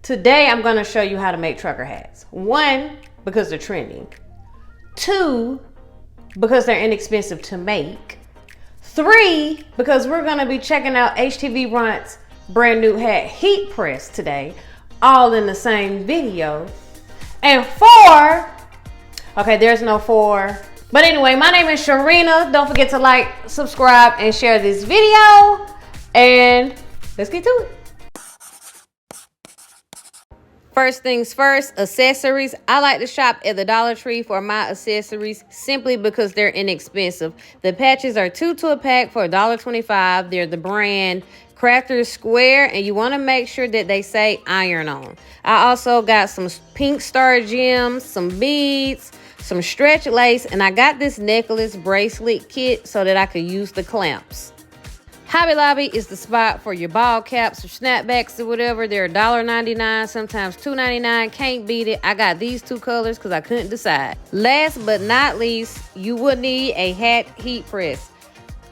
Today I'm going to show you how to make trucker hats. 1, because they're trending. 2, because they're inexpensive to make. 3, because we're going to be checking out HTVRONT's brand new hat heat press today, all in the same video. And 4, okay, there's no 4. But anyway, my name is Sharina. Don't forget to like, subscribe, and share this video. And let's get to it. First things first, accessories. I like to shop at the Dollar Tree for my accessories simply because they're inexpensive. The patches are 2 to a pack for $1.25. They're the brand Crafter's Square, and you want to make sure that they say iron on. I also got some pink star gems, some beads, some stretch lace, and I got this necklace bracelet kit so that I could use the clamps. Hobby Lobby is the spot for your ball caps or snapbacks or whatever. They're $1.99, sometimes $2.99. Can't beat it. I got these 2 colors because I couldn't decide. Last but not least, you will need a hat heat press.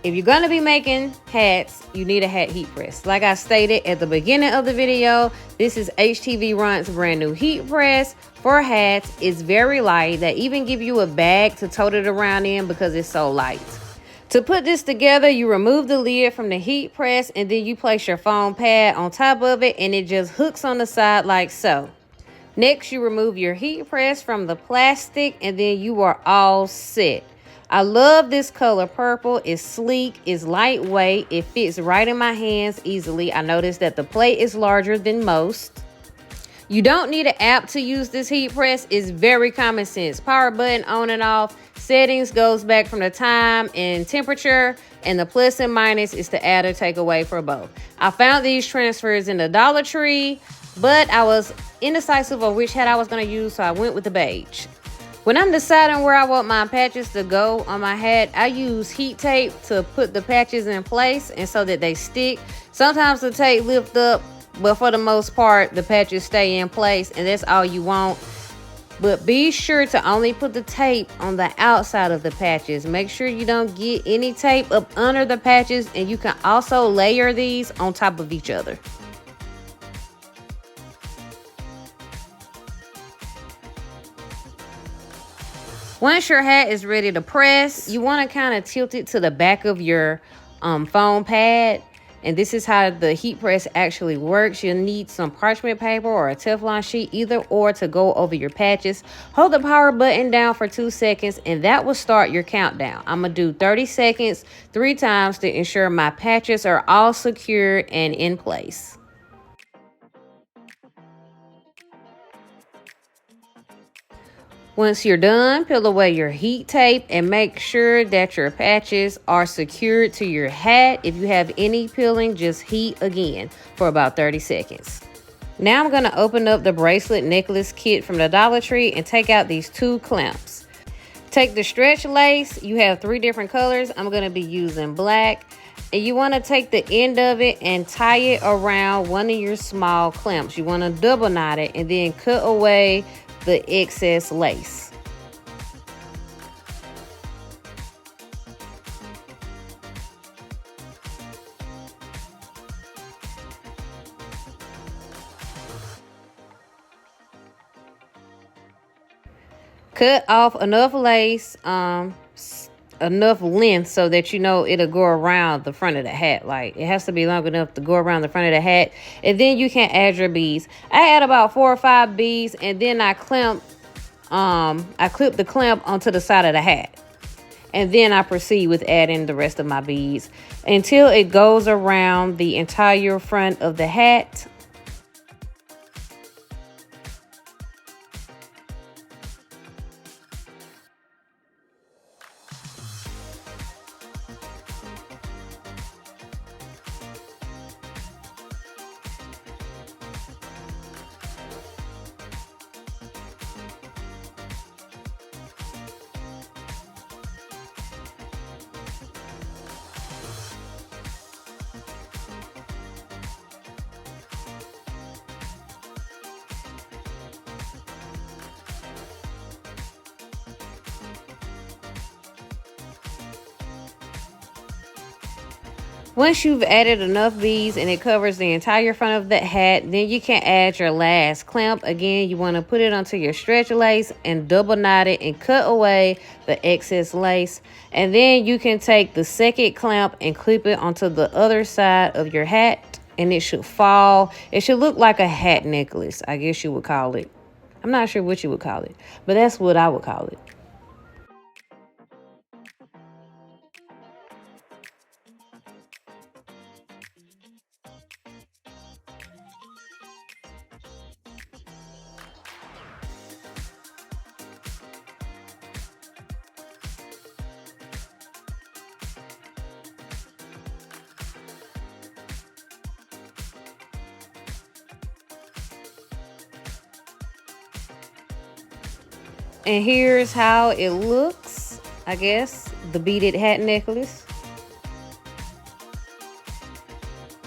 If you're going to be making hats, you need a hat heat press. Like I stated at the beginning of the video, this is HTVRONT's brand new heat press for hats. It's very light. They even give you a bag to tote it around in because it's so light. To put this together, you remove the lid from the heat press and then you place your foam pad on top of it and it just hooks on the side like so. Next, you remove your heat press from the plastic and then you are all set. I love this color purple. It's sleek, it's lightweight, it fits right in my hands easily. I noticed that the plate is larger than most. You don't need an app to use this heat press. It's very common sense. Power button on and off. Settings goes back from the time and temperature, and the plus and minus is to add or take away for both. I found these transfers in the Dollar Tree, but I was indecisive of which hat I was going to use, so I went with the beige. When I'm deciding where I want my patches to go on my hat, I use heat tape to put the patches in place and so that they stick. Sometimes the tape lifts up, but for the most part, the patches stay in place, and that's all you want. But be sure to only put the tape on the outside of the patches. Make sure you don't get any tape up under the patches, and you can also layer these on top of each other. Once your hat is ready to press, you want to kind of tilt it to the back of your foam pad. And this is how the heat press actually works. You'll need some parchment paper or a Teflon sheet, either or, to go over your patches. Hold the power button down for 2 seconds and that will start your countdown. I'm going to do 30 seconds 3 times to ensure my patches are all secure and in place. Once you're done, peel away your heat tape and make sure that your patches are secured to your hat. If you have any peeling, just heat again for about 30 seconds. Now I'm going to open up the bracelet necklace kit from the Dollar Tree and take out these 2 clamps. Take the stretch lace. You have 3 different colors. I'm going to be using black. And you want to take the end of it and tie it around one of your small clamps. You want to double knot it and then cut away the excess lace. Cut off enough lace, enough length so that you know it'll go around the front of the hat. Like, it has to be long enough to go around the front of the hat, and then you can add your beads. I add about 4 or 5 beads, and then I clip the clamp onto the side of the hat, and then I proceed with adding the rest of my beads until it goes around the entire front of the hat. Once you've added enough beads and it covers the entire front of that hat, then you can add your last clamp. Again, you want to put it onto your stretch lace and double knot it and cut away the excess lace. And then you can take the second clamp and clip it onto the other side of your hat, and it should fall. It should look like a hat necklace, I guess you would call it. I'm not sure what you would call it, but that's what I would call it. And here's how it looks, I guess, the beaded hat necklace.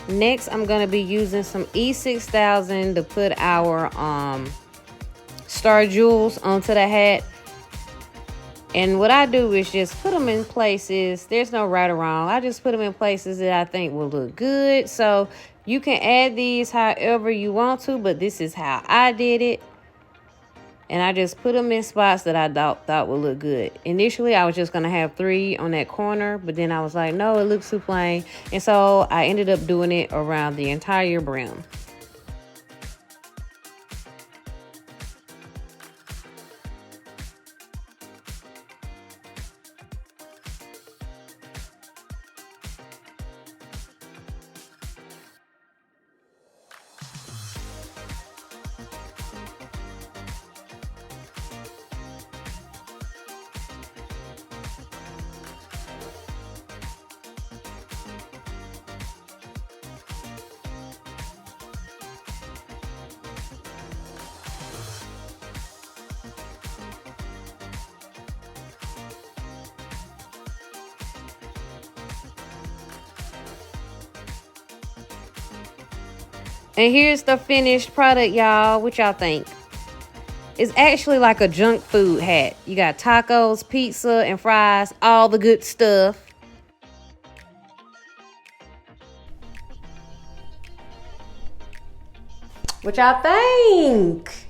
Next, I'm going to be using some E6000 to put our star jewels onto the hat. And what I do is just put them in places. There's no right or wrong. I just put them in places that I think will look good. So you can add these however you want to, but this is how I did it. And I just put them in spots that I thought would look good. Initially, I was just going to have 3 on that corner, but then I was like, no, it looks too plain. And so I ended up doing it around the entire brim. And here's the finished product, y'all. What y'all think? It's actually like a junk food hat. You got tacos, pizza, and fries, all the good stuff. What y'all think?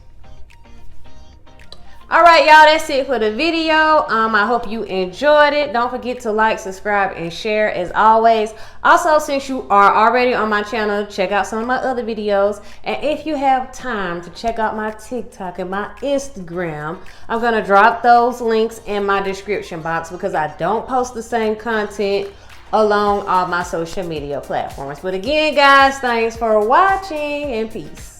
All right, y'all, that's it for the video. I hope you enjoyed it. Don't forget to like, subscribe, and share as always. Also, since you are already on my channel, check out some of my other videos. And if you have time to check out my TikTok and my Instagram, I'm going to drop those links in my description box because I don't post the same content along all my social media platforms. But again, guys, thanks for watching and peace.